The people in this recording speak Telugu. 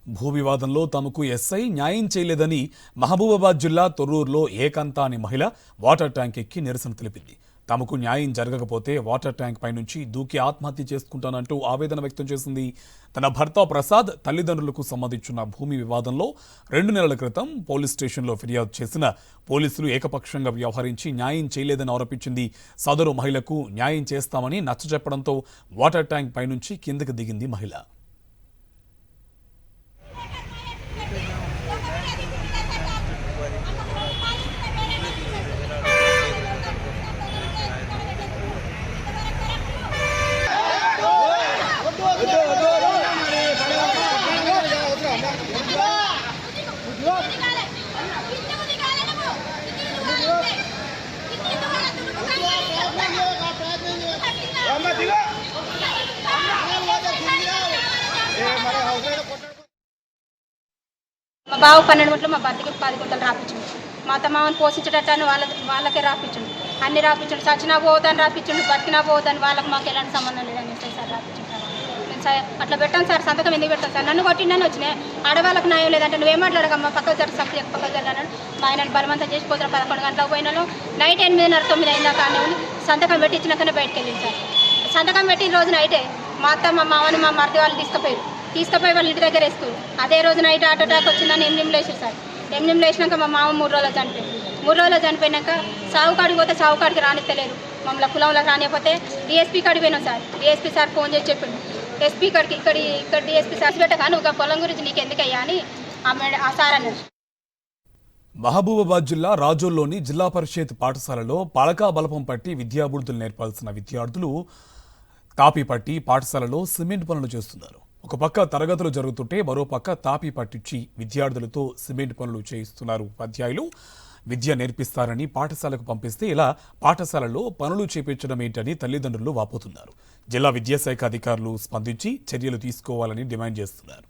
భూ వివాదంలో తమకు ఎస్ఐ న్యాయం చేయలేదని మహబూబాబాద్ జిల్లా తొర్రూరులో ఏకాంత అనే మహిళ వాటర్ ట్యాంక్ ఎక్కి నిరసన తెలిపింది. తమకు న్యాయం జరగకపోతే వాటర్ ట్యాంక్ పై నుంచి దూకి ఆత్మహత్య చేసుకుంటానంటూ ఆవేదన వ్యక్తం చేసింది. తన భర్త ప్రసాద్ తల్లిదండ్రులకు సంబంధించిన భూమి వివాదంలో 2 నెలల క్రితం పోలీస్ స్టేషన్లో ఫిర్యాదు చేసిన పోలీసులు ఏకపక్షంగా వ్యవహరించి న్యాయం చేయలేదని ఆరోపించింది. సదరు మహిళకు న్యాయం చేస్తామని నచ్చజెప్పడంతో వాటర్ ట్యాంక్ పై నుంచి కిందకి దిగింది మహిళ. మా బావ 12 గుంటలు మా భర్తకి 10 గుంటలు రాపించండు. మా తమ్మావని పోషించేటట్టు వాళ్ళకే రాపించండు. అన్ని రాపించండు. చచ్చినా పోవద్దని రాపించండు, బతికినా పోవద్దని వాళ్ళకి మాకు ఎలాంటి సంబంధం లేదని సార్ రాపించండి. అట్లా పెట్టాను సార్, సంతకం ఎందుకు పెట్టాను సార్? నన్ను కొట్టిండని వచ్చినాయి. ఆడవాళ్ళకి న్యాయం లేదంటే నువ్వేం మాట్లాడకమ్మా, పక్కకు జరుగు సబ్జెక్ట్ పక్కకు జరగాలని మా ఆయన బలవంతం చేసిపోతారు. 11 గంటలకు పోయినాను. నైట్ 8:30, 9 అయినా కానీ సంతకం పెట్టించినాకనే బయటకు వెళ్ళింది సార్. సంతకం పెట్టిన రోజు నైటే మా అత్త మా మామని మా మరిది వాళ్ళు తీసుకుపోయి వాళ్ళ ఇంటి దగ్గర వేసుకోరు. అదే రోజు నైట్ హార్ట్ అటాక్ వచ్చిందని ఎమ్నింలో వేసారు సార్. ఎమ్నింలో వేసినాక మా మామ 3 రోజులు చనిపోయింది. 3 రోజులు చనిపోయినాక సావుకాడికి పోతే సావుకాడికి రానిస్తలేరు. మమ్మల్ని కులంలో రానిపోతే డిఎస్పీ కాడికి పోయినాం సార్. డిఎస్పీ సార్ ఫోన్ చేసి చెప్పిండు, ఎస్పీ కాడికి ఇక్కడ డిఎస్పీ సార్ పెట్టగా నువ్వు పొలం గురించి నీకు ఎందుకయ్యా అని ఆ సార్ అన్నాడు. మహబూబాబాద్ జిల్లా రాజోల్లోని జిల్లా పరిషత్ పాఠశాలలో పలకా బలపం పట్టి విద్యాభివృద్ధులు నేర్పాల్సిన విద్యార్థులు తాపీ పట్టి పాఠశాలలో సిమెంట్ పనులు చేస్తున్నారు. ఒక పక్క తరగతులు జరుగుతుంటే మరో పక్క తాపీ పట్టించి విద్యార్థులతో సిమెంట్ పనులు చేయిస్తున్నారు. ఉపాధ్యాయులు విద్య నేర్పిస్తారని పాఠశాలకు పంపిస్తే ఇలా పాఠశాలలో పనులు చేపించడం ఏంటని తల్లిదండ్రులు వాపోతున్నారు. జిల్లా విద్యాశాఖ అధికారులు స్పందించి చర్యలు తీసుకోవాలని డిమాండ్ చేస్తున్నారు.